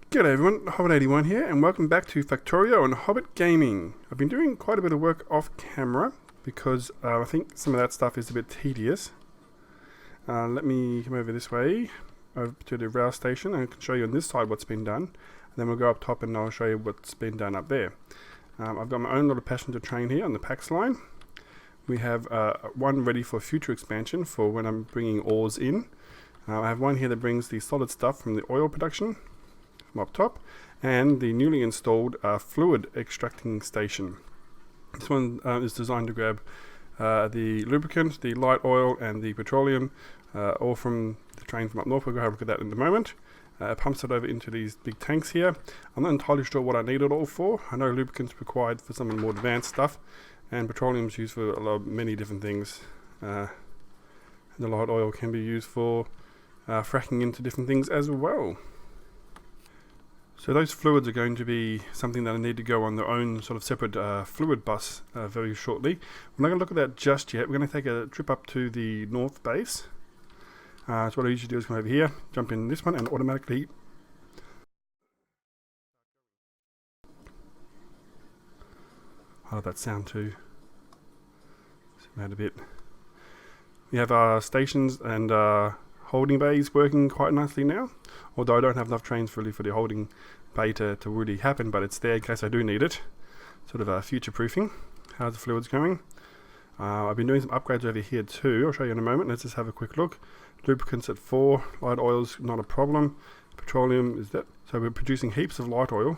G'day everyone, Hobbit81 here, and welcome back to Factorio and HobbitGaming. I've been doing quite a bit of work off camera because I think some of that stuff is a bit tedious. Let me come over this way, over to the rail station, and I can show you on this side what's been done. And then we'll go up top and I'll show you what's been done up there. I've got my own little passenger train here on the PAX line. We have one ready for future expansion for when I'm bringing ores in. I have one here that brings the solid stuff from the oil production from up top, and the newly installed fluid extracting station. This one is designed to grab the lubricant, the light oil and the petroleum, all from the train from up north. We'll go have a look at that in a moment. Pumps it over into these big tanks here. I'm not entirely sure what I need it all for. I know lubricant's required for some of the more advanced stuff, and petroleum is used for many different things. And the light oil can be used for fracking into different things as well. So those fluids are going to be something that I need to go on their own sort of separate fluid bus very shortly. We're not going to look at that just yet. We're going to take a trip up to the north base. So what I usually do is come over here, jump in this one, and automatically I love that sound too. Zoom out a bit. We have our stations and holding bays working quite nicely now, although I don't have enough trains really for the holding bay to really happen, but it's there in case I do need it. Sort of future proofing. How's the fluids going? I've been doing some upgrades over here too. I'll show you in a moment. Let's just have a quick look. Lubricants at 4, light oil's not a problem. Petroleum is that, so we're producing heaps of light oil,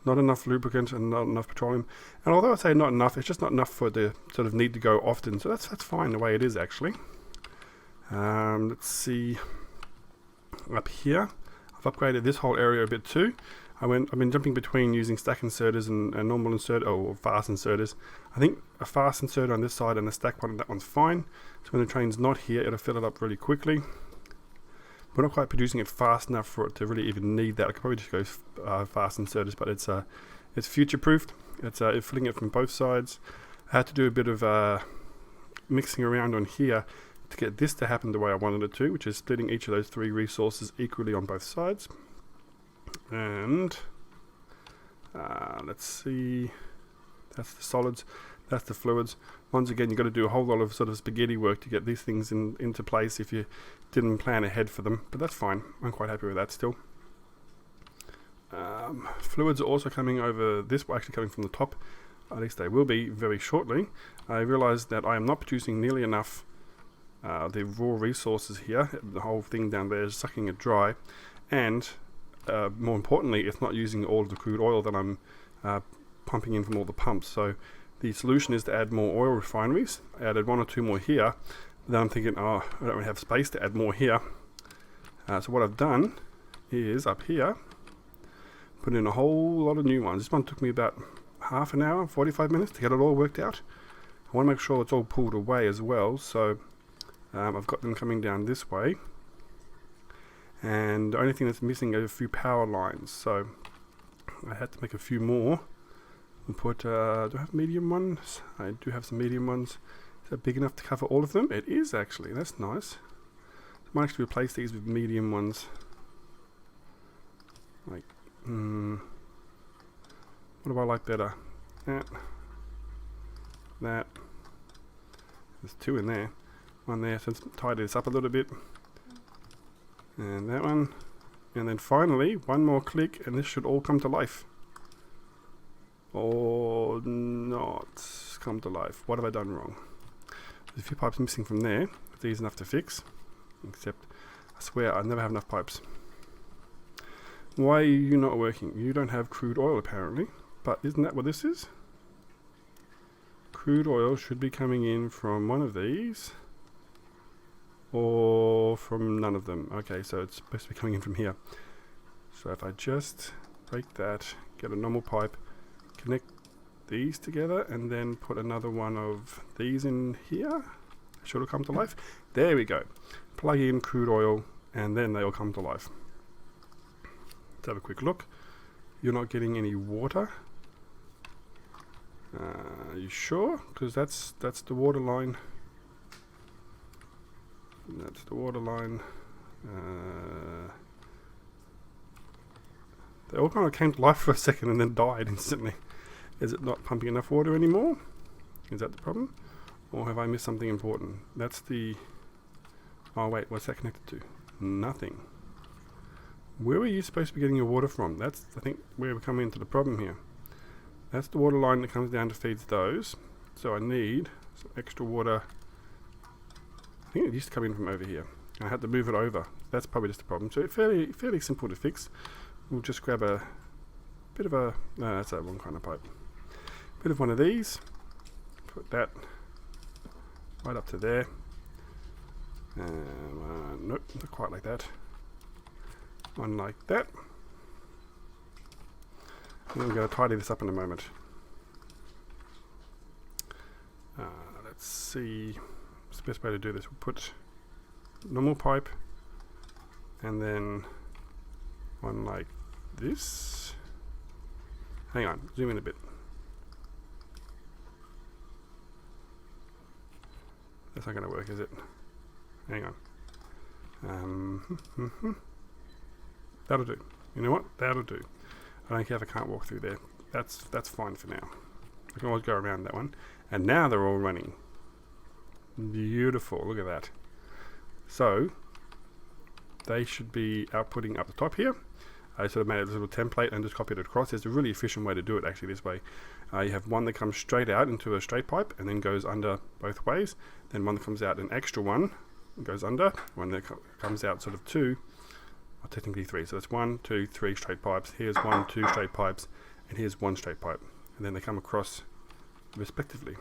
not enough lubricant and not enough petroleum. And although I say not enough, it's just not enough for the sort of need to go often, so that's fine the way it is actually. Let's see, up here I've upgraded this whole area a bit too. I've been jumping between using stack inserters and normal insert or fast inserters. I think a fast inserter on this side and a stack one on that one's fine, so when the train's not here it'll fill it up really quickly. We're not quite producing it fast enough for it to really even need that. I could probably just go fast inserters, but it's future proofed. It's filling it from both sides. I had to do a bit of mixing around on here to get this to happen the way I wanted it to, which is splitting each of those 3 resources equally on both sides. And let's see, that's the solids, that's the fluids. Once again, you've got to do a whole lot of sort of spaghetti work to get these things into place if you didn't plan ahead for them, but that's fine. I'm quite happy with that still. Fluids are also coming over this way, actually coming from the top. At least they will be very shortly. I realized that I am not producing nearly enough the raw resources here. The whole thing down there is sucking it dry, and more importantly, it's not using all of the crude oil that I'm pumping in from all the pumps. So the solution is to add more oil refineries. I added 1 or 2 more here. Then I'm thinking, oh, I don't really have space to add more here. So what I've done is up here, put in a whole lot of new ones. This one took me about half an hour, 45 minutes to get it all worked out. I want to make sure it's all pulled away as well. So I've got them coming down this way, and the only thing that's missing are a few power lines, so I had to make a few more and put, do I have medium ones? I do have some medium ones. Is that big enough to cover all of them? It is actually, that's nice. I might actually replace these with medium ones. Like, what do I like better? That. There's 2 in there. 1 there, so let's tidy this up a little bit. And that one. And then finally, 1 more click and this should all come to life. Or not come to life. What have I done wrong? There's a few pipes missing from there. It's easy enough to fix. Except, I swear, I never have enough pipes. Why are you not working? You don't have crude oil apparently. But isn't that what this is? Crude oil should be coming in from one of these, or from none of them. Okay, so it's supposed to be coming in from here. So if I just break that, get a normal pipe, connect these together, and then put another one of these in here, should have come to life. There we go. Plug in crude oil, and then they all come to life. Let's have a quick look. You're not getting any water. Are you sure? Because that's the water line. That's the water line. They all kind of came to life for a second and then died instantly. Is it not pumping enough water anymore? Is that the problem? Or have I missed something important? That's the... Oh wait, what's that connected to? Nothing. Where were you supposed to be getting your water from? That's, I think, where we're coming into the problem here. That's the water line that comes down to feeds those. So I need some extra water. I think it used to come in from over here. I had to move it over. That's probably just a problem. So it's fairly simple to fix. We'll just grab a bit of a... No, that's that one kind of pipe. Bit of one of these. Put that right up to there. Nope, not quite like that. One like that. And then we're going to tidy this up in a moment. Let's see what's the best way to do this. We'll put normal pipe and then one like this. Hang on, zoom in a bit. That's not going to work, is it? Hang on. That'll do. You know what? That'll do. I don't care if I can't walk through there. That's fine for now. I can always go around that one. And now they're all running. Beautiful. Look at that. So they should be outputting up the top here. I sort of made a little template and just copied it across. There's a really efficient way to do it actually this way. You have one that comes straight out into a straight pipe and then goes under both ways. Then one that comes out, an extra one, goes under. One that comes out sort of two, or technically three. So that's 1, 2, 3 straight pipes. Here's 1, 2 straight pipes, and here's 1 straight pipe. And then they come across respectively.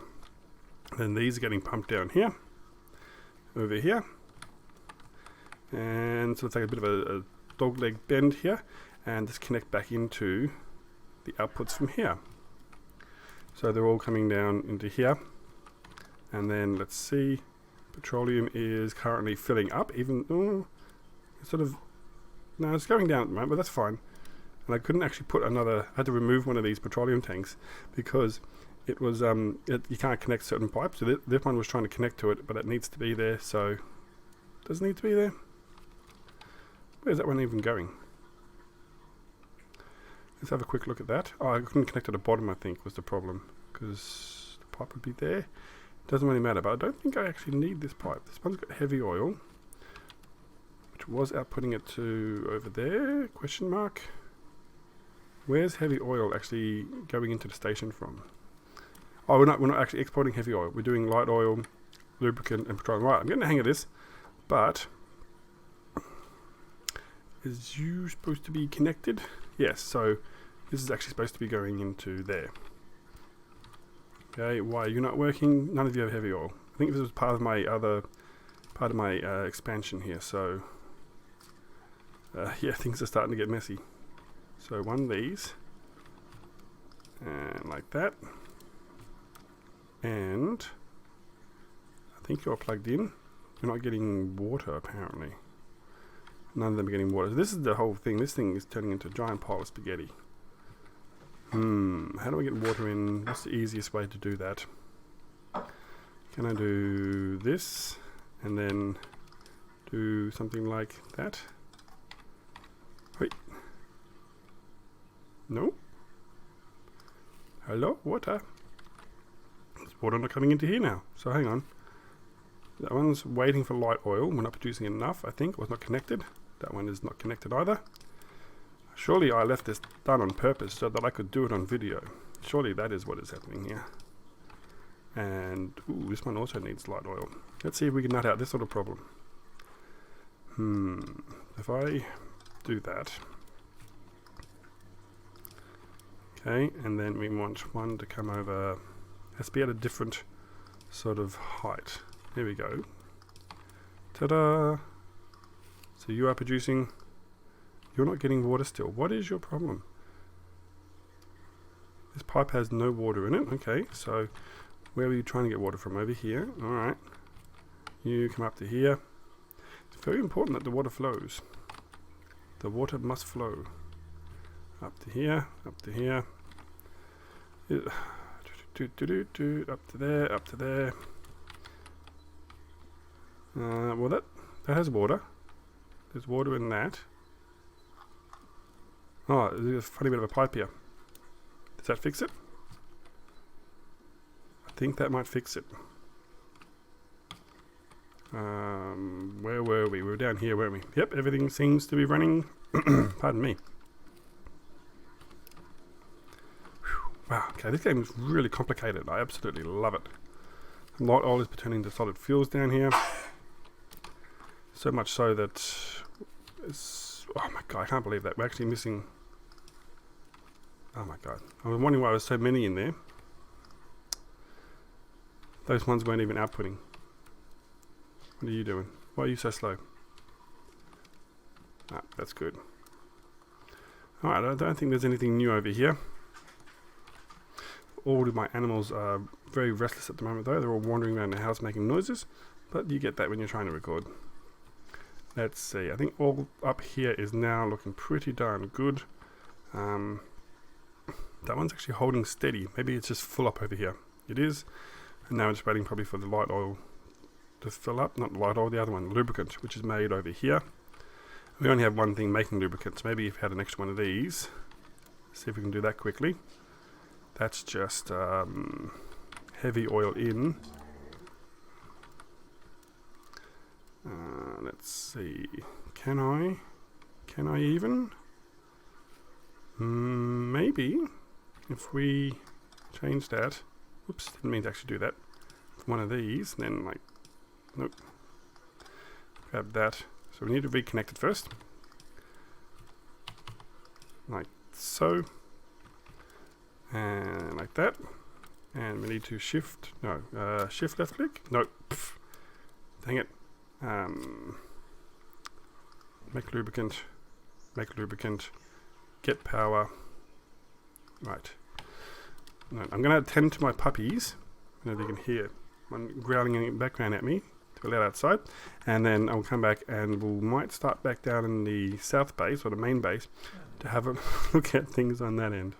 Then these are getting pumped down here, over here, and so it's like a bit of a dog leg bend here, and just connect back into the outputs from here. So they're all coming down into here, and then let's see, petroleum is currently filling up, even it's sort of, no, it's going down at the moment, but that's fine. And I couldn't actually put another, I had to remove one of these petroleum tanks because it was you can't connect certain pipes. So this one was trying to connect to it, but it needs to be there. So does it need to be there? Where's that one even going? Let's have a quick look at that. Oh, I couldn't connect to the bottom, I think, was the problem, because the pipe would be there. Doesn't really matter, but I don't think I actually need this pipe. This one's got heavy oil, which was outputting it to over there, question mark. Where's heavy oil actually going into the station from? Oh, we're not actually exporting heavy oil. We're doing light oil, lubricant, and petroleum. Right, I'm getting the hang of this, but is you supposed to be connected? Yes, so this is actually supposed to be going into there. Okay, why are you not working? None of you have heavy oil. I think this was part of my expansion here, so yeah, things are starting to get messy. So one of these, and like that, and I think you're plugged in. You're not getting water apparently. None of them are getting water. So this is the whole thing. This thing is turning into a giant pile of spaghetti. How do I get water in? What's the easiest way to do that? Can I do this and then do something like that? Wait. No? Hello? Water? There's water not coming into here now. So hang on. That one's waiting for light oil. We're not producing enough, I think. It was not connected. That one is not connected either. Surely I left this done on purpose so that I could do it on video. Surely that is what is happening here. And ooh, this one also needs light oil. Let's see if we can nut out this little problem. If I do that. Okay, and then we want one to come over. Has to be at a different sort of height. There we go. Ta-da! So you are producing. You're not getting water still. What is your problem? This pipe has no water in it. Okay, so where are you trying to get water from? Over here. Alright. You come up to here. It's very important that the water flows. The water must flow. Up to here. Up to here. Up to there. Up to there. Well, that has water. There's water in that. Oh, there's a funny bit of a pipe here. Does that fix it? I think that might fix it. Where were we? We were down here, weren't we? Yep, everything seems to be running. Pardon me. Whew. Wow, okay, this game is really complicated. I absolutely love it. Light oil is turning to solid fuels down here. So much so that it's, oh my god, I can't believe that. We're actually missing. Oh my god. I was wondering why there were so many in there. Those ones weren't even outputting. What are you doing? Why are you so slow? Ah, that's good. Alright, I don't think there's anything new over here. All of my animals are very restless at the moment though. They're all wandering around the house making noises. But you get that when you're trying to record. Let's see. I think all up here is now looking pretty darn good. That one's actually holding steady. Maybe it's just full up over here. It is. And now I'm just waiting probably for the light oil to fill up. Not light oil, the other one, lubricant, which is made over here. We only have one thing making lubricants. Maybe if we had an extra one of these. See if we can do that quickly. That's just heavy oil in. Let's see. Can I even? Maybe. If we change that. Oops, didn't mean to actually do that. One of these, and then like, nope. Grab that. So we need to reconnect it first. Like so. And like that. And we need to shift, no, shift left click? Nope. Pff. Dang it. Make lubricant, get power. Right. No, I'm going to attend to my puppies. I don't know if you can hear one growling in the background at me to let outside. And then I'll come back and we might start back down in the south base or the main base to have a look at things on that end.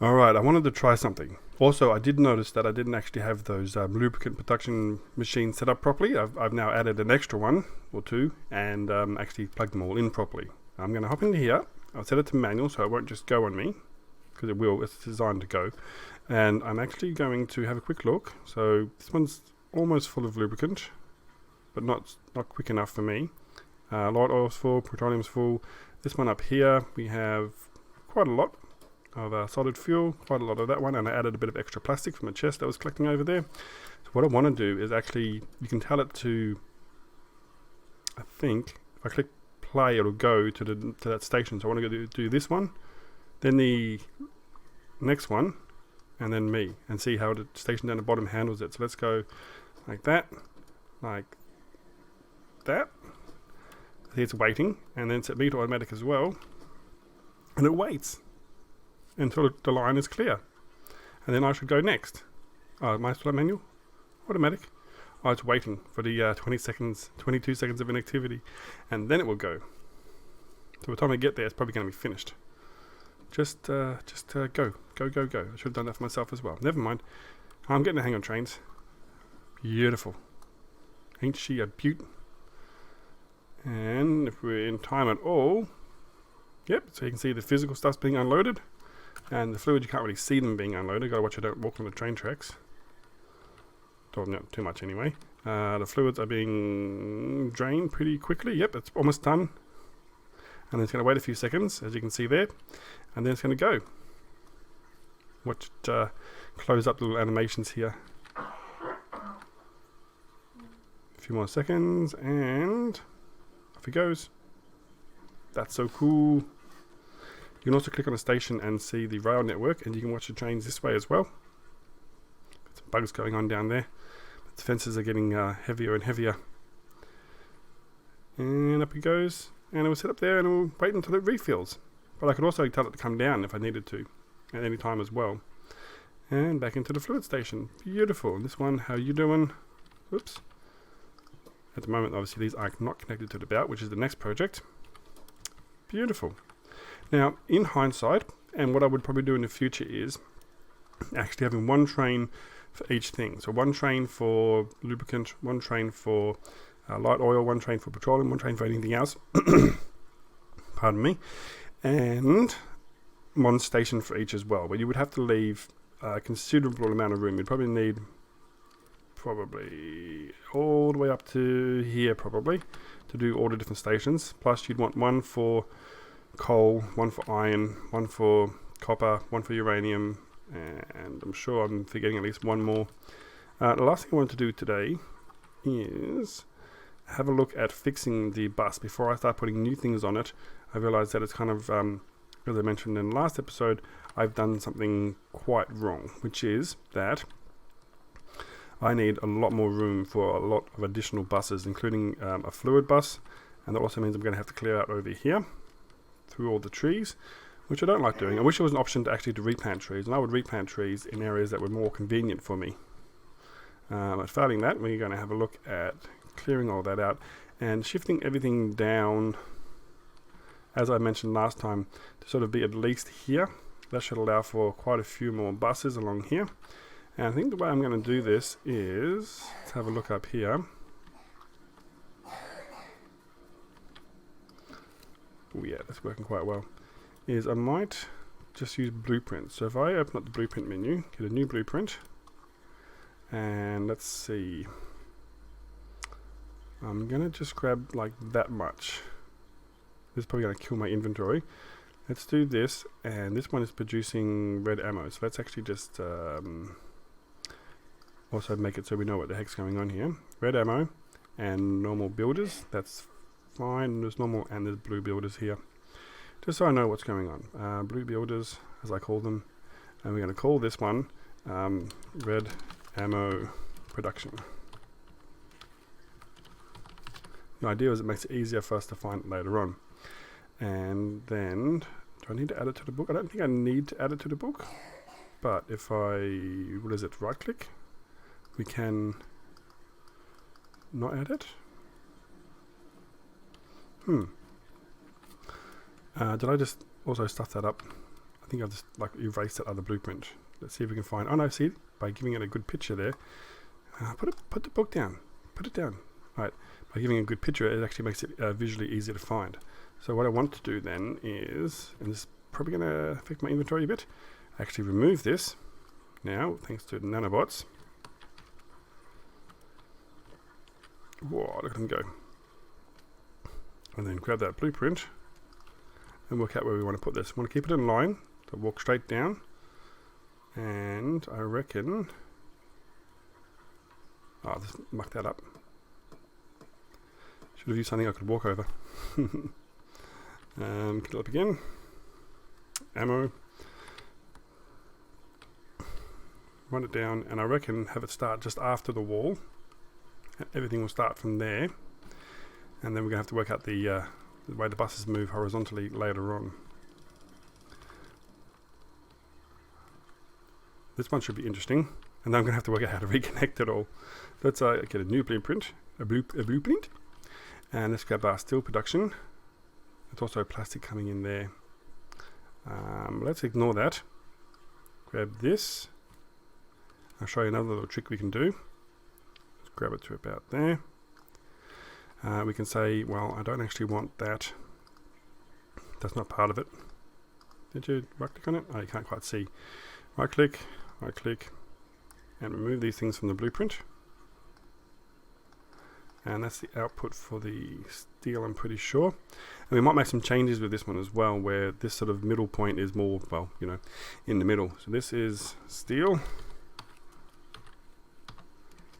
Alright, I wanted to try something. Also, I did notice that I didn't actually have those lubricant production machines set up properly. I've now added an extra one or two and actually plugged them all in properly. I'm going to hop into here. I'll set it to manual so it won't just go on me, because it will. It's designed to go. And I'm actually going to have a quick look. So this one's almost full of lubricant, but not quick enough for me. Light oil's full, petroleum's full. This one up here, we have quite a lot of solid fuel, quite a lot of that one, and I added a bit of extra plastic from a chest that was collecting over there. So what I want to do is actually, you can tell it to, I think, if I click play, it'll go to that station. So I want to go do this one, then the next one, and then me, and see how the station down the bottom handles it. So let's go like that, like that. I think it's waiting, and then set me to automatic as well, and it waits until the line is clear, and then I should go next. Am I still at manual? Automatic. Oh, it's waiting for the 22 seconds of inactivity, and then it will go. So by the time I get there, it's probably going to be finished. Just go. I should have done that for myself as well. Never mind. I'm getting the hang on trains. Beautiful. Ain't she a beaut? And if we're in time at all, yep, so you can see the physical stuff's being unloaded. And the fluid, you can't really see them being unloaded. Gotta watch I don't walk on the train tracks. Don't not too much anyway. The fluids are being drained pretty quickly. Yep, it's almost done. And then it's going to wait a few seconds, as you can see there. And then it's going to go. Watch it close up the little animations here. A few more seconds, and off he goes. That's so cool. You can also click on a station and see the rail network, and you can watch the trains this way as well. Some bugs going on down there. But the fences are getting heavier and heavier. And up it goes, and it will sit up there and it will wait until it refills. But I could also tell it to come down if I needed to, at any time as well. And back into the fluid station. Beautiful. And this one, how you doing? Oops. At the moment, obviously, these are not connected to the belt, which is the next project. Beautiful. Now, in hindsight, and what I would probably do in the future is actually having one train for each thing. So one train for lubricant, one train for light oil, one train for petroleum, one train for anything else. Pardon pardon me, and one station for each as well. But you would have to leave a considerable amount of room. You'd probably need all the way up to here probably to do all the different stations. Plus you'd want one for coal, one for iron, one for copper, one for uranium, and I'm sure I'm forgetting at least one more. The last thing I want to do today is have a look at fixing the bus. Before I start putting new things on it, I realized that it's kind of, as I mentioned in the last episode, I've done something quite wrong, which is that I need a lot more room for a lot of additional buses, including a fluid bus, and that also means I'm going to have to clear out over here through all the trees, which I don't like doing. I wish there was an option to actually replant trees, and I would replant trees in areas that were more convenient for me. But failing that, we're going to have a look at clearing all that out and shifting everything down, as I mentioned last time, to sort of be at least here. That should allow for quite a few more buses along here. And I think the way I'm going to do this is, let's have a look up here. Oh yeah, that's working quite well. Is I might just use blueprints. So if I open up the blueprint menu, get a new blueprint, and let's see. I'm going to just grab like that much. This is probably going to kill my inventory. Let's do this, and this one is producing red ammo. So let's actually just also make it so we know what the heck's going on here. Red ammo and normal builders. That's fine. There's normal and there's blue builders here. Just so I know what's going on. Blue builders, as I call them. And we're going to call this one red ammo production. The idea is it makes it easier for us to find it later on. And then, do I need to add it to the book? I don't think I need to add it to the book. But if I, right click, we can not add it. Did I just also stuff that up? I think I've just like erased that other blueprint. Let's see if we can find, oh no, see, by giving it a good picture there. Put the book down, put it down. Right, by giving a good picture, it actually makes it visually easier to find. So what I want to do then is, and this is probably going to affect my inventory a bit, actually remove this now, thanks to the nanobots. Whoa, look at them go. And then grab that blueprint and work out where we want to put this. We want to keep it in line, so walk straight down. And I reckon, oh, just muck that up. Should have used something I could walk over. Get it up again. Ammo. Run it down, and I reckon have it start just after the wall. And everything will start from there. And then we're going to have to work out the way the buses move horizontally later on. This one should be interesting. And then I'm going to have to work out how to reconnect it all. Let's get a new blueprint. A blueprint. And let's grab our steel production. There's also plastic coming in there. Let's ignore that. Grab this. I'll show you another little trick we can do. Let's grab it to about there. We can say, well, I don't actually want that. That's not part of it. Did you right click on it? Oh, you can't quite see. Right click, and remove these things from the blueprint. And that's the output for the steel, I'm pretty sure. And we might make some changes with this one as well, where this sort of middle point is more, well, you know, in the middle. So this is steel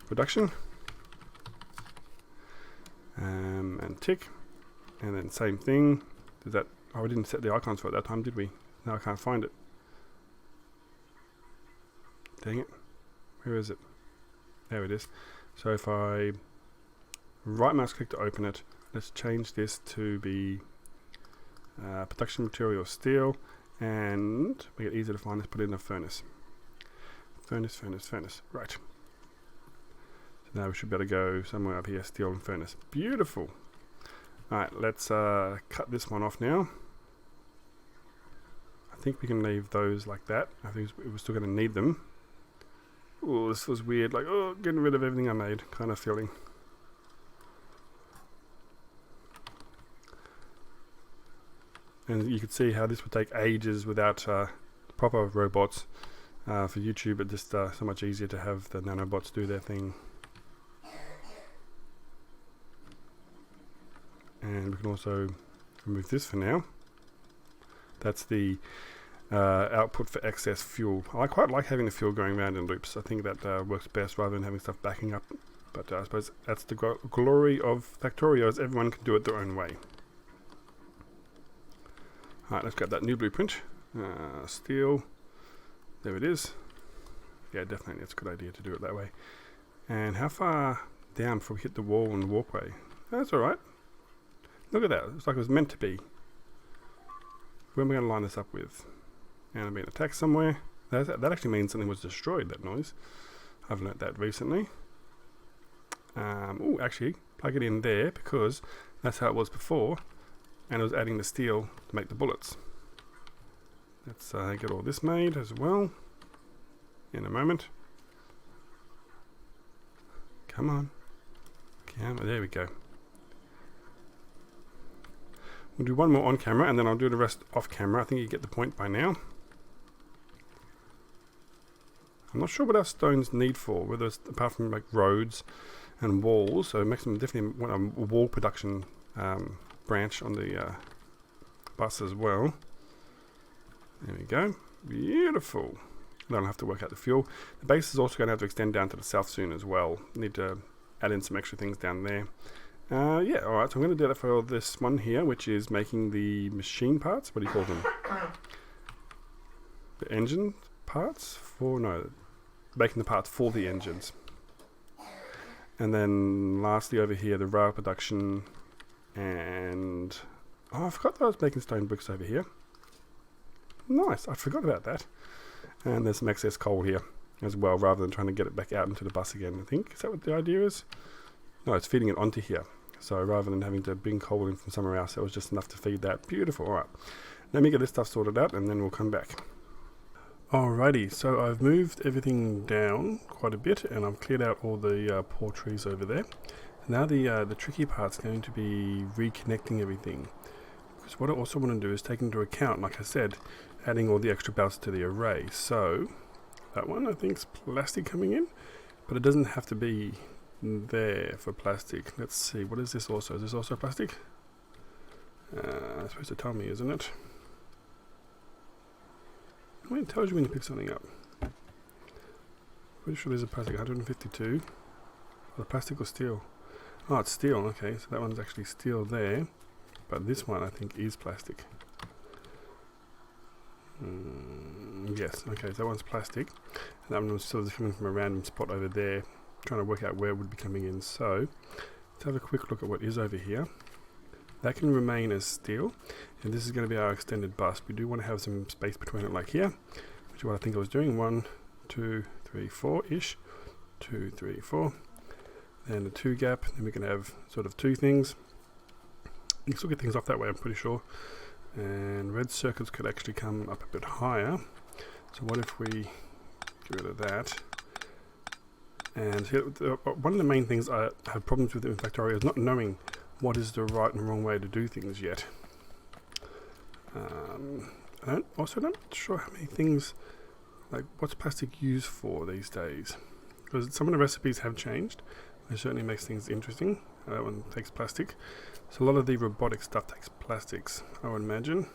production. And tick. And then same thing. Did that? Oh, we didn't set the icons for it that time, did we? No, I can't find it. Dang it. Where is it? There it is. So if I right mouse click to open it, let's change this to be production material steel, and make it easier to find. Let's put it in a furnace. Furnace. Right. So now we should be able to go somewhere up here, steel and furnace. Beautiful. Alright, let's cut this one off now. I think we can leave those like that. I think we're still going to need them. Oh, this was weird. Like, oh, getting rid of everything I made kind of feeling. And you could see how this would take ages without proper robots for YouTube, but just so much easier to have the nanobots do their thing. And we can also remove this for now. That's the output for excess fuel. I quite like having the fuel going around in loops. I think that works best rather than having stuff backing up. But I suppose that's the glory of Factorio, is everyone can do it their own way. Alright, let's grab that new blueprint. Steel. There it is. Yeah, definitely it's a good idea to do it that way. And how far down before we hit the wall and the walkway? That's alright. Look at that. It's like it was meant to be. Where am I going to line this up with? And I'm being attacked somewhere. That actually means something was destroyed, that noise. I've learnt that recently. Oh, actually, plug it in there because that's how it was before. And it was adding the steel to make the bullets. Let's get all this made as well. In a moment. Come on. There we go. We'll do one more on camera and then I'll do the rest off camera. I think you get the point by now. I'm not sure what our stones need for, whether it's apart from like roads and walls. So maximum definitely want a wall production branch on the bus as well. There we go. Beautiful. Then I'll have to work out the fuel. The base is also going to have to extend down to the south soon as well. Need to add in some extra things down there. Yeah, alright, so I'm going to do that for this one here, which is making the machine parts. What do you call them? The engine parts? Making the parts for the engines. And then lastly over here, the rail production. And I forgot that I was making stone bricks over here. Nice, I forgot about that. And there's some excess coal here as well, rather than trying to get it back out into the bus again, I think. Is that what the idea is? No, it's feeding it onto here. So rather than having to bring coal in from somewhere else, it was just enough to feed that. Beautiful. Alright, let me get this stuff sorted out and then we'll come back. Alrighty, so I've moved everything down quite a bit and I've cleared out all the poor trees over there. Now the tricky part's going to be reconnecting everything. Because what I also want to do is take into account, like I said, adding all the extra belts to the array. So that one I think is plastic coming in, but it doesn't have to be there for plastic. Let's see, what is this also? Is this also plastic? It's supposed to tell me, isn't it? Well, it tells you when you pick something up. Pretty sure there's a plastic. 152. The plastic or steel? Oh, it's steel. Okay, so that one's actually steel there, but this one I think is plastic. Yes. Okay, so that one's plastic, and that one was sort of coming from a random spot over there. Trying to work out where it would be coming in. So let's have a quick look at what is over here. That can remain as steel, and this is going to be our extended bus. We do want to have some space between it, like here, which is what I think I was doing. 1, 2, 3, 4-ish. 2, 3, 4. And a 2 gap. Then we can have sort of 2 things. You can still get things off that way, I'm pretty sure. And red circles could actually come up a bit higher. So what if we get rid of that? And here, one of the main things I have problems with in Factorio is not knowing what is the right and wrong way to do things yet. I'm not sure how many things, like what's plastic used for these days. Because some of the recipes have changed. It certainly makes things interesting. That one takes plastic. So a lot of the robotic stuff takes plastics, I would imagine.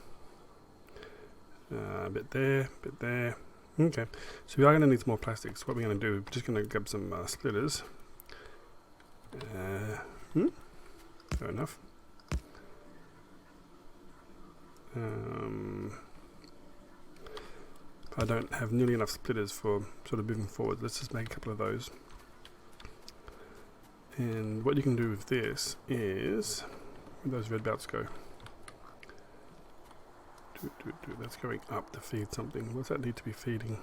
A bit there, a bit there. Okay, so we are going to need some more plastics. What we're going to do, we're just going to grab some splitters. Fair enough. I don't have nearly enough splitters for sort of moving forward. Let's just make a couple of those. And what you can do with this is, where those red belts go? That's going up to feed something. What's that need to be feeding?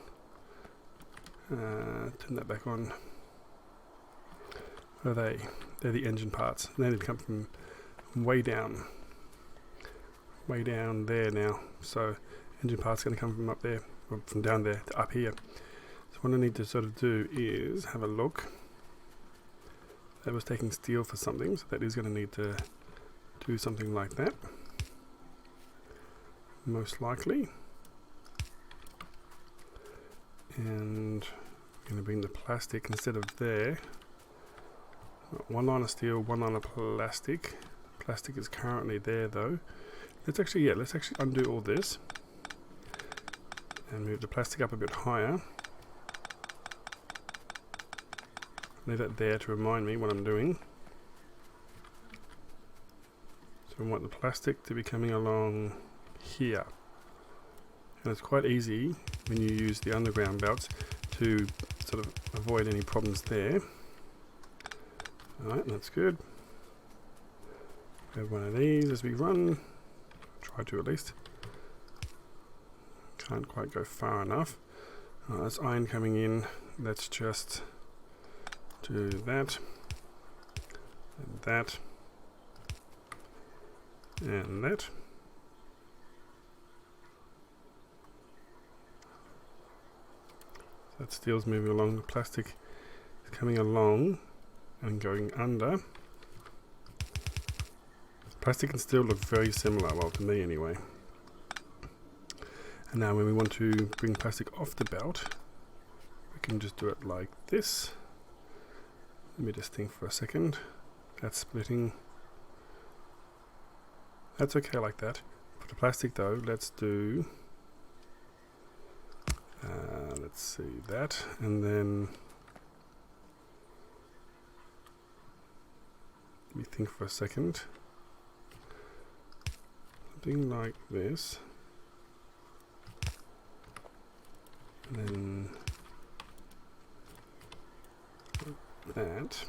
Turn that back on. What are they? They're the engine parts. They need to come from way down there now. So engine parts are going to come from up there, or from down there to up here. So what I need to sort of do is have a look. That was taking steel for something, so that is going to need to do something like that. most likely. And I'm going to bring the plastic instead of there. One line of steel, one line of plastic. Plastic is currently there though. Let's actually undo all this and move the plastic up a bit higher. Leave that there to remind me what I'm doing. So we want the plastic to be coming along here. And it's quite easy when you use the underground belts to sort of avoid any problems there. Alright, that's good. Have one of these as we run. Try to at least. Can't quite go far enough. There's iron coming in. Let's just do that. And that. And that. That steel's moving along. The plastic is coming along and going under. Plastic and steel look very similar, well, to me anyway. And now when we want to bring plastic off the belt, we can just do it like this. Let me just think for a second. That's splitting. That's okay like that. For the plastic though, let's do, let's see that, and then let me think for a second. Something like this, and then like that,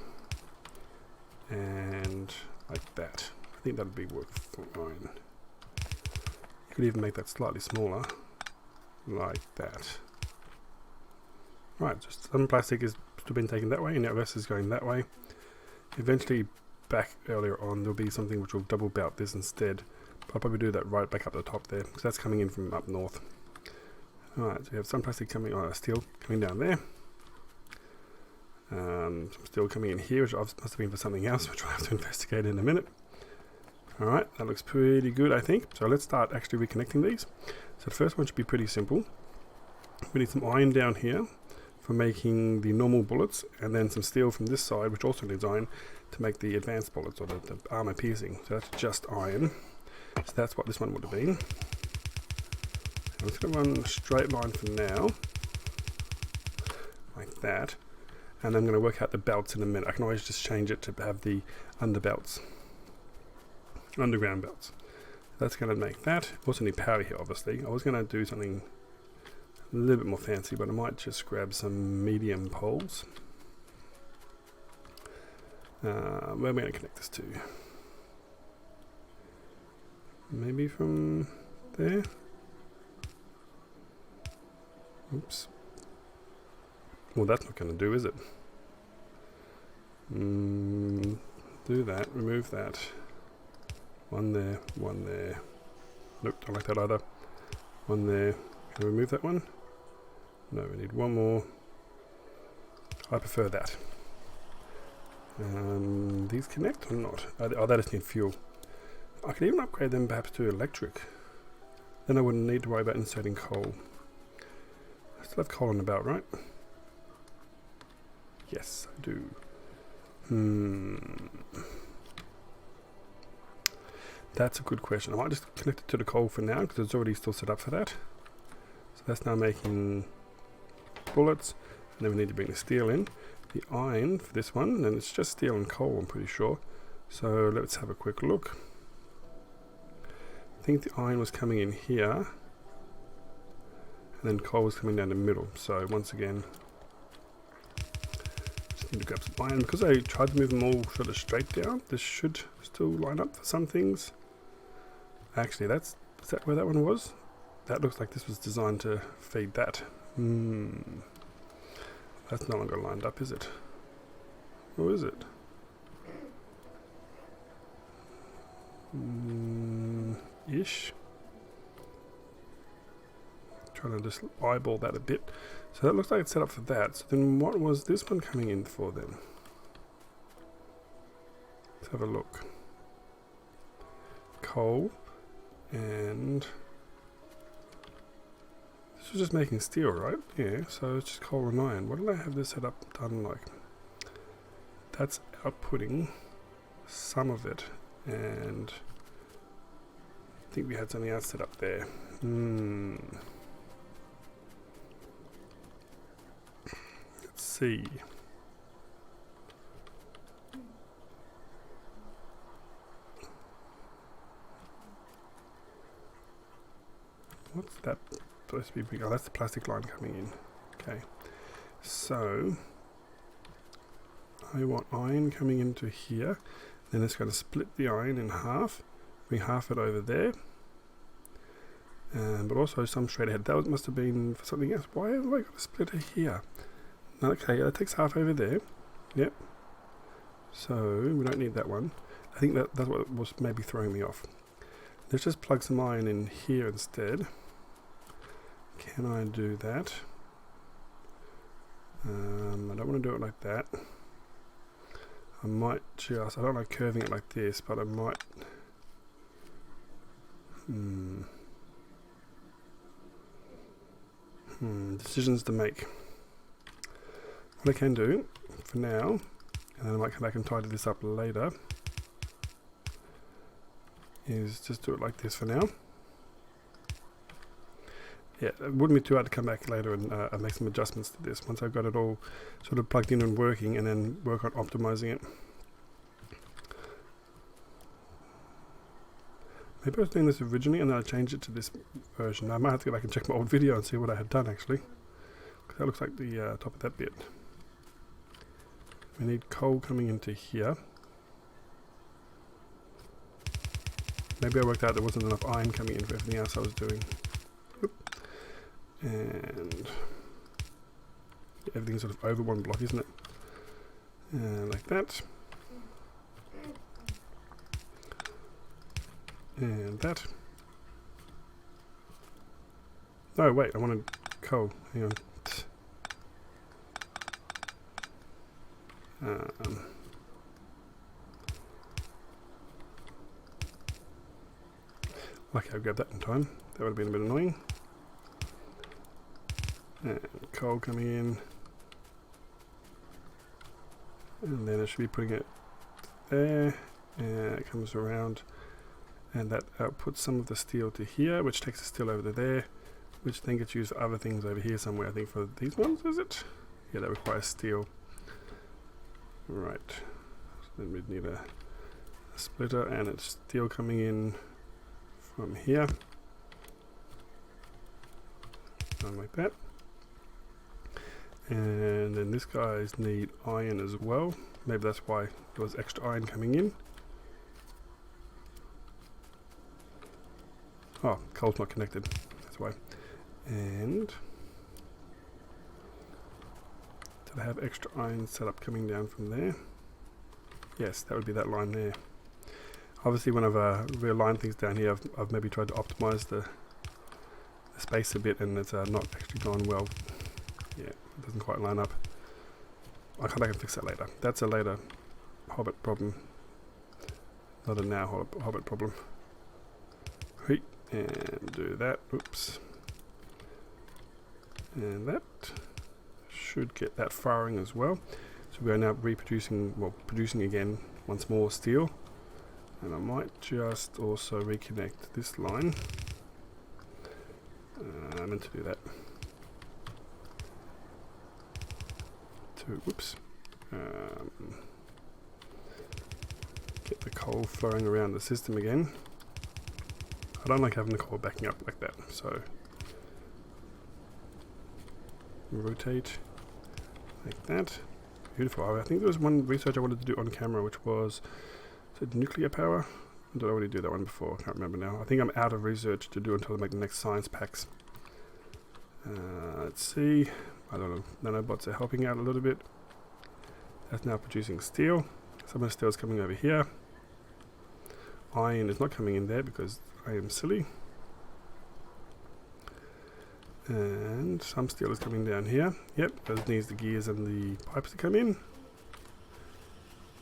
and like that. I think that'd be work fine. You could even make that slightly smaller, like that. Right, just some plastic is still been taken that way, and the rest is going that way. Eventually, back earlier on, there'll be something which will double belt this instead. But I'll probably do that right back up the top there, because that's coming in from up north. Alright, so we have some plastic coming, or steel coming down there. Some steel coming in here, which must have been for something else, which we'll have to investigate in a minute. Alright, that looks pretty good, I think. So let's start actually reconnecting these. So the first one should be pretty simple. We need some iron down here for making the normal bullets, and then some steel from this side, which also needs iron, to make the advanced bullets, or the armor piercing. So that's just iron. So that's what this one would have been. I'm just going to run a straight line for now, like that. And I'm going to work out the belts in a minute. I can always just change it to have the underbelts. Underground belts. That's going to make that. Also need power here, obviously. I was going to do something a little bit more fancy, but I might just grab some medium poles. Where am I going to connect this to? Maybe from there? Oops. Well, that's not going to do, is it? Do that. Remove that. One there, one there. Nope, don't like that either. One there. Can I remove that one? No, we need one more. I prefer that. These connect or not? Oh, that just need fuel. I could even upgrade them perhaps to electric. Then I wouldn't need to worry about inserting coal. I still have coal on about, right? Yes, I do. That's a good question. I might just connect it to the coal for now, because it's already still set up for that. So that's now making bullets. And then we need to bring the steel in. The iron for this one, and it's just steel and coal, I'm pretty sure. So let's have a quick look. I think the iron was coming in here, and then coal was coming down the middle. So once again, just need to grab some iron. Because I tried to move them all sort of straight down, this should still line up for some things. Actually, is that where that one was? That looks like this was designed to feed that. That's no longer lined up, is it? Or is it? Ish. Trying to just eyeball that a bit. So that looks like it's set up for that. So then what was this one coming in for then? Let's have a look. Coal and This was just making steel, right? Yeah, so it's just coal and iron. What did I have this set up done like? That's outputting some of it, and I think we had something else set up there. Let's see. What's that supposed to be? Oh, that's the plastic line coming in. Okay, so I want iron coming into here. Then it's going to split the iron in half. Bring half it over there. But also some straight ahead. That must have been for something else. Why have I got a splitter here? Okay, that takes half over there. Yep. So we don't need that one. I think that's what was maybe throwing me off. Let's just plug some iron in here instead. Can I do that? I don't want to do it like that. I might just, I don't like curving it like this, but I might. Decisions to make. What I can do for now, and then I might come back and tidy this up later, is just do it like this for now. Yeah, it wouldn't be too hard to come back later and make some adjustments to this once I've got it all sort of plugged in and working, and then work on optimizing it. Maybe I was doing this originally and then I changed it to this version. I might have to go back and check my old video and see what I had done actually, because that looks like the top of that bit. We need coal coming into here. Maybe I worked out there wasn't enough iron coming in for everything else I was doing. And everything's sort of over one block, isn't it? Like that. And that. No, wait, I wanted coal. Hang on. Okay, I'll grab that in time. That would have been a bit annoying. And coal coming in. And then I should be putting it there. And it comes around. And that outputs some of the steel to here, which takes the steel over to there, which then gets used for other things over here somewhere. I think for these ones, is it? Yeah, that requires steel. Right. So then we'd need a splitter, and it's steel coming in from here. Like that. And then this guy's need iron as well. Maybe that's why there was extra iron coming in. Oh, coal's not connected. That's why. And did I have extra iron set up coming down from there? Yes, that would be that line there. Obviously, when I've realigned things down here, I've maybe tried to optimize the space a bit, and it's not actually gone well. Yeah, it doesn't quite line up. I'll come back and fix that later. That's a later Hobbit problem, not a now Hobbit problem. Hey, and do that. Oops. And that should get that firing as well. So we are now reproducing, well, producing again once more steel. And I might just also reconnect this line. I meant to do that. Whoops. Get the coal flowing around the system again. I don't like having the coal backing up like that, so rotate like that. Beautiful. I think there was one research I wanted to do on camera, which was nuclear power. I don't already do that one before. I can't remember now. I think I'm out of research to do until I make the next science packs. Let's see. I don't know. Nanobots are helping out a little bit. That's now producing steel. Some of the steel is coming over here. Iron is not coming in there because I am silly. And some steel is coming down here. Yep, those needs the gears and the pipes to come in.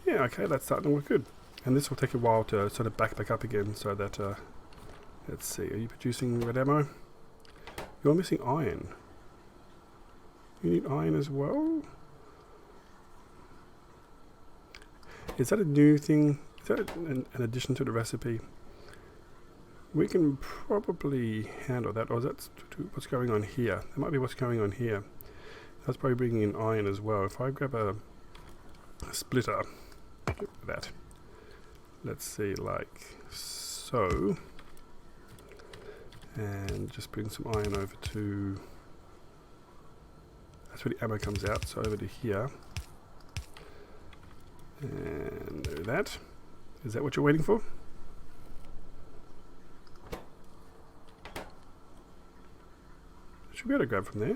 Yeah, okay, that's starting to work good. And this will take a while to sort of back up again, so that let's see, are you producing red ammo? You're missing iron. You need iron as well? Is that a new thing? Is that an addition to the recipe? We can probably handle that. Or is that what's going on here? That might be what's going on here. That's probably bringing in iron as well. If I grab a splitter, get rid of that. Let's see, like so. And just bring some iron over to... That's where the ammo comes out, so over to here. And do that. Is that what you're waiting for? Should be able to grab from there.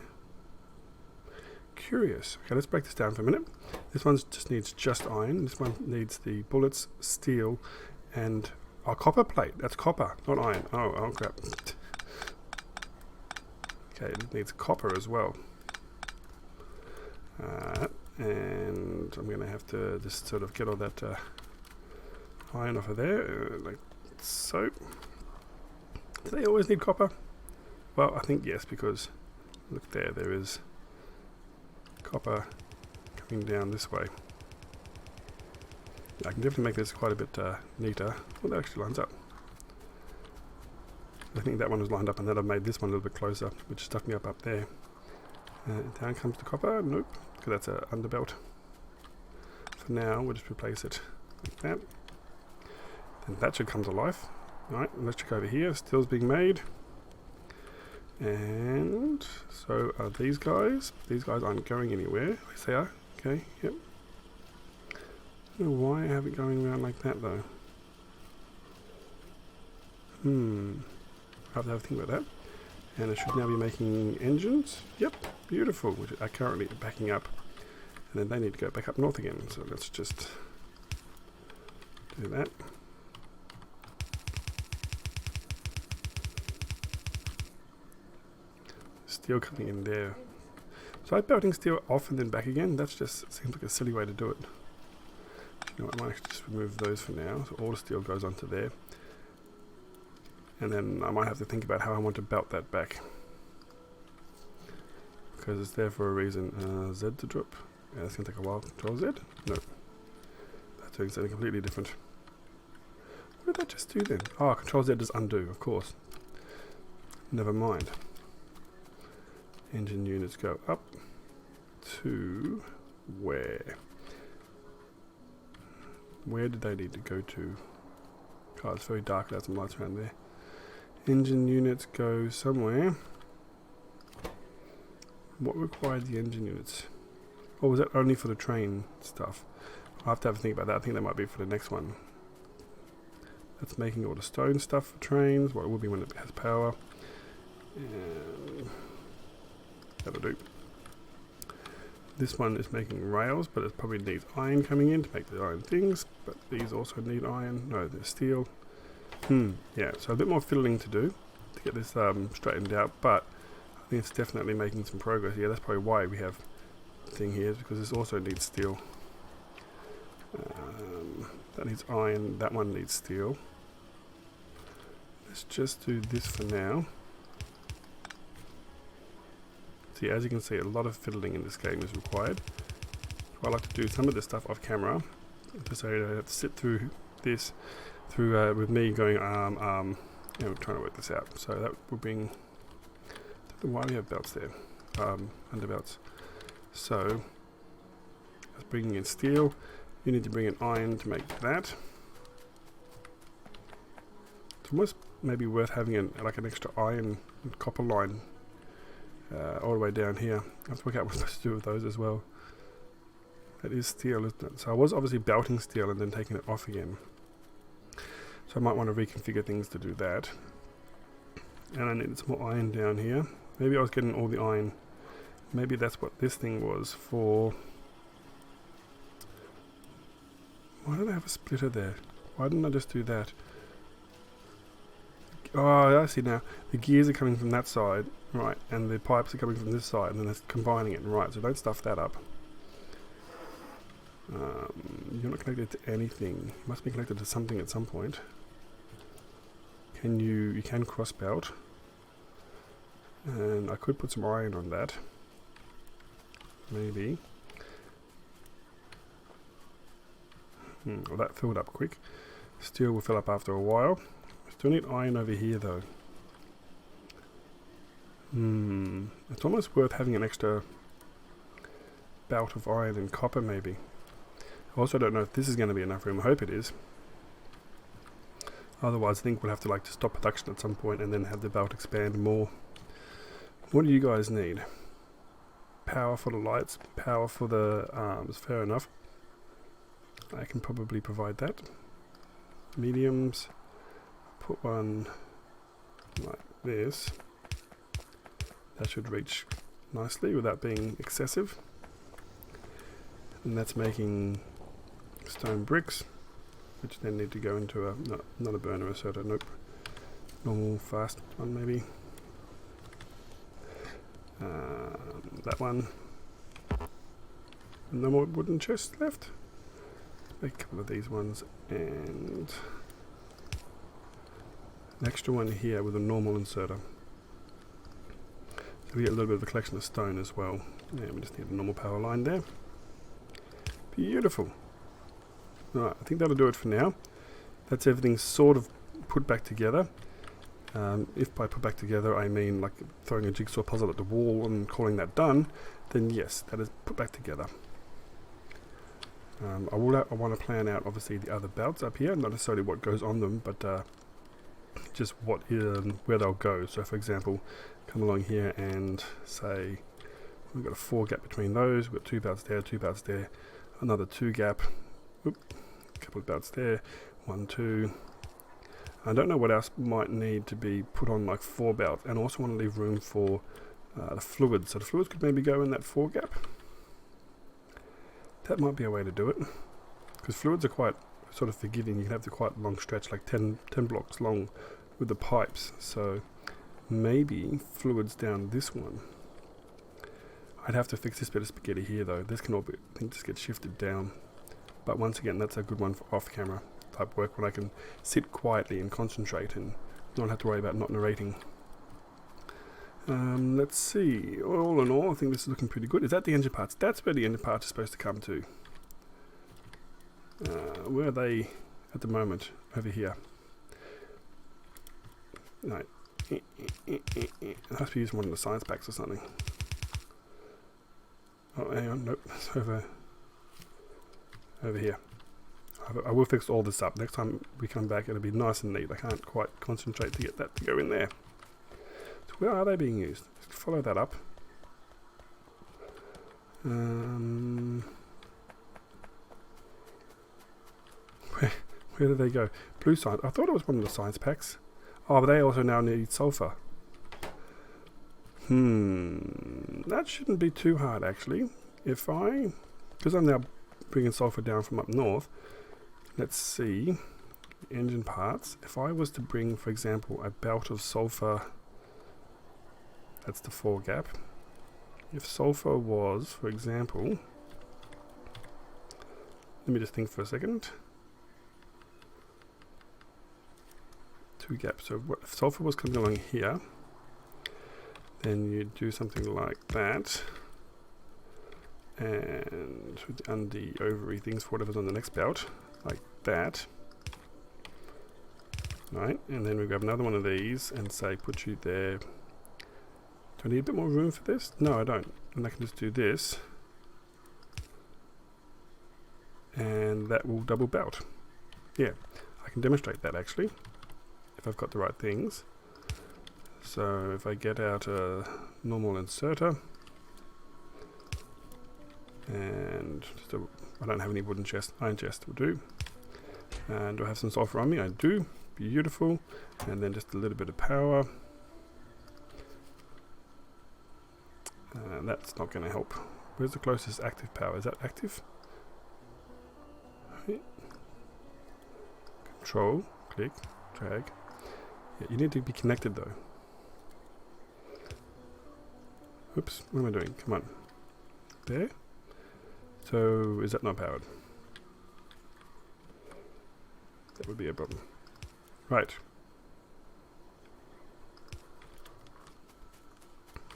Curious. Okay, let's break this down for a minute. This one just needs just iron. This one needs the bullets, steel, and copper plate. That's copper, not iron. Oh crap. Okay, it needs copper as well. And I'm going to have to just sort of get all that iron off of there, like so. Do they always need copper? Well, I think yes, because look there, there is copper coming down this way. I can definitely make this quite a bit neater. Well, that actually lines up. I think that one was lined up, and then I've made this one a little bit closer, which stuck me up there. Down comes the copper. Nope, because that's a underbelt. For now, we'll just replace it like that. Then that should come to life. Alright, let's check over here. Steel's being made. And so are these guys. These guys aren't going anywhere. Yes, they are. Okay, yep. I don't know why I have it going around like that though. I have to have a think about that. And I should now be making engines. Yep, beautiful, which are currently backing up. And then they need to go back up north again. So let's just do that. Steel coming in there. So I'm belting steel off and then back again. That's just seems like a silly way to do it. You know what, I might actually just remove those for now. So all the steel goes onto there. And then I might have to think about how I want to belt that back. Because it's there for a reason. Z to drop. Yeah, that's going to take a while. Control Z? No. That's doing something completely different. What did that just do then? Oh, Control Z is undo, of course. Never mind. Engine units go up to where? Where did they need to go to? God, it's very dark. There's some lights around there. Engine units go somewhere. What required the engine units? Or was that only for the train stuff? I'll have to have a think about that. I think that might be for the next one. That's making all the stone stuff for trains. What it will be when it has power. And that'll do. This one is making rails, but it probably needs iron coming in to make the iron things. But these also need iron. No, they're steel. Yeah, so a bit more fiddling to do to get this straightened out, but I think it's definitely making some progress. Yeah, that's probably why we have the thing here, because this also needs steel. That needs iron, that one needs steel. Let's just do this for now. See, as you can see, a lot of fiddling in this game is required. So I like to do some of this stuff off camera, just so I don't have to sit through this with me going we're trying to work this out. So that will bring, I don't know why we have belts there, under belts. So that's bringing in steel. You need to bring in iron to make that. It's almost maybe worth having like an extra iron and copper line all the way down here. I have to work out what I'm supposed to do with those as well. That is steel, isn't it? So I was obviously belting steel and then taking it off again. So I might want to reconfigure things to do that. And I need some more iron down here. Maybe I was getting all the iron. Maybe that's what this thing was for. Why don't I have a splitter there? Why didn't I just do that? Oh, I see now. The gears are coming from that side, right, and the pipes are coming from this side, and then it's combining it, right, so don't stuff that up. You're not connected to anything. You must be connected to something at some point. You can cross belt. And I could put some iron on that. Maybe. Well, that filled up quick. Steel will fill up after a while. Still need iron over here though. It's almost worth having an extra belt of iron and copper maybe. I also don't know if this is going to be enough room. I hope it is. Otherwise I think we'll have to like to stop production at some point and then have the belt expand more. What do you guys need? Power for the lights, power for the arms. Fair enough. I can probably provide that. Mediums. Put one like this. That should reach nicely without being excessive. And that's making stone bricks, which then need to go into a, not a burner, a soda, nope. Normal fast one maybe. That one. No more wooden chests left. Make a couple of these ones and an extra one here with a normal inserter. So we get a little bit of a collection of stone as well. Yeah, we just need a normal power line there. Beautiful. Alright, I think that'll do it for now. That's everything sort of put back together. If by put back together I mean like throwing a jigsaw puzzle at the wall and calling that done, then yes, that is put back together. I want to plan out obviously the other belts up here, not necessarily what goes on them, but just what where they'll go. So for example, come along here and say we've got a 4 gap between those, we've got 2 belts there, another 2 gap, a couple of belts there, 1, 2. I don't know what else might need to be put on like 4 belts, and also want to leave room for the fluids. So the fluids could maybe go in that 4 gap. That might be a way to do it, because fluids are quite sort of forgiving. You can have the quite long stretch, like 10 blocks long with the pipes. So maybe fluids down this one. I'd have to fix this bit of spaghetti here though. This can all be, I think, just get shifted down. But once again, that's a good one for off-camera type work when I can sit quietly and concentrate and not have to worry about not narrating. Let's see. All in all, I think this is looking pretty good. Is that the engine parts? That's where the engine parts are supposed to come to. Where are they at the moment? Over here. No. I have to use one of the science packs or something. Oh, hang on. Nope. It's over here. I will fix all this up. Next time we come back, it'll be nice and neat. I can't quite concentrate to get that to go in there. So where are they being used? Just follow that up. Where do they go? Blue science. I thought it was one of the science packs. Oh, but they also now need sulfur. That shouldn't be too hard actually. Because I'm now bringing sulfur down from up north. Let's see. Engine parts. If I was to bring, for example, a belt of sulfur, that's the 4 gap. If sulfur was, for example, let me just think for a second. 2 gaps. So if sulfur was coming along here, then you'd do something like that. And with the undie ovary things for whatever's on the next belt, like that. Right, and then we grab another one of these and say put you there. Do I need a bit more room for this? No, I don't. And I can just do this. And that will double belt. Yeah, I can demonstrate that actually, if I've got the right things. So if I get out a normal inserter, and just I don't have any wooden chest, iron chest will do. And do I have some sulfur on me? I do. Beautiful. And then just a little bit of power. And that's not going to help. Where's the closest active power? Is that active? Control, click, drag. Yeah, you need to be connected though. Oops, what am I doing? Come on. There? So, is that not powered? That would be a problem. Right.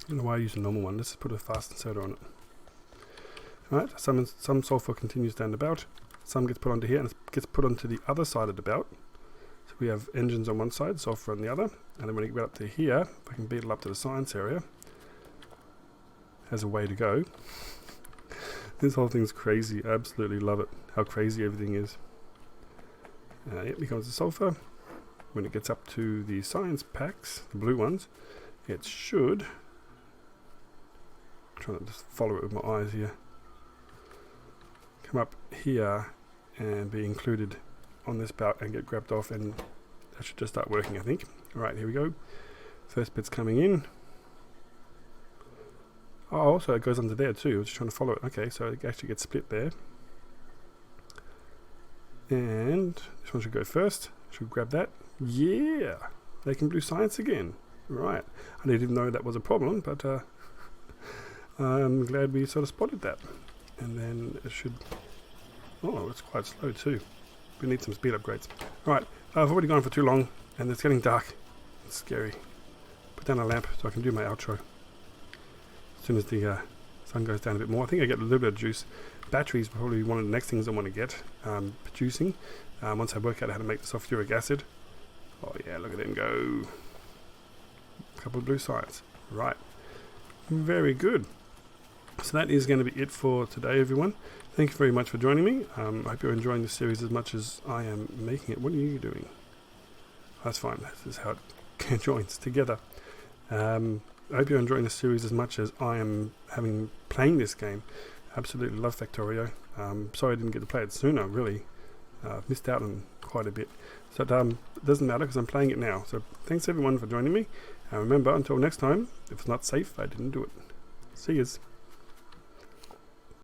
don't know why I use a normal one. Let's just put a fast inserter on it. Alright, some sulfur continues down the belt. Some gets put onto here and it gets put onto the other side of the belt. So we have engines on one side, sulfur on the other. And then when you get up to here, if I can beat it up to the science area, has a way to go. This whole thing's crazy. I absolutely love it. How crazy everything is. It becomes the sulfur. When it gets up to the science packs, the blue ones, it should. I'm trying to just follow it with my eyes here. Come up here and be included on this belt and get grabbed off, and that should just start working, I think. Alright, here we go. First bit's coming in. Oh, so it goes under there too. I was just trying to follow it. Okay, so it actually gets split there. And this one should go first. Should grab that. Yeah! Making blue science again. Right. I didn't even know that was a problem, but I'm glad we sort of spotted that. And then it should... Oh, it's quite slow too. We need some speed upgrades. Right, I've already gone for too long, and it's getting dark. It's scary. Put down a lamp so I can do my outro. As soon as the sun goes down a bit more, I think I get a little bit of juice. Batteries are probably one of the next things I want to get producing. Once I work out how to make the sulfuric acid. Oh yeah, look at them go. A couple of blue science. Right. Very good. So that is going to be it for today, everyone. Thank you very much for joining me. I hope you're enjoying this series as much as I am making it. What are you doing? That's fine. This is how it joins together. I hope you're enjoying this series as much as I am playing this game. Absolutely love Factorio. Sorry I didn't get to play it sooner, really. I've missed out on quite a bit. So it doesn't matter because I'm playing it now. So thanks everyone for joining me. And remember, until next time, if it's not safe, I didn't do it. See yous.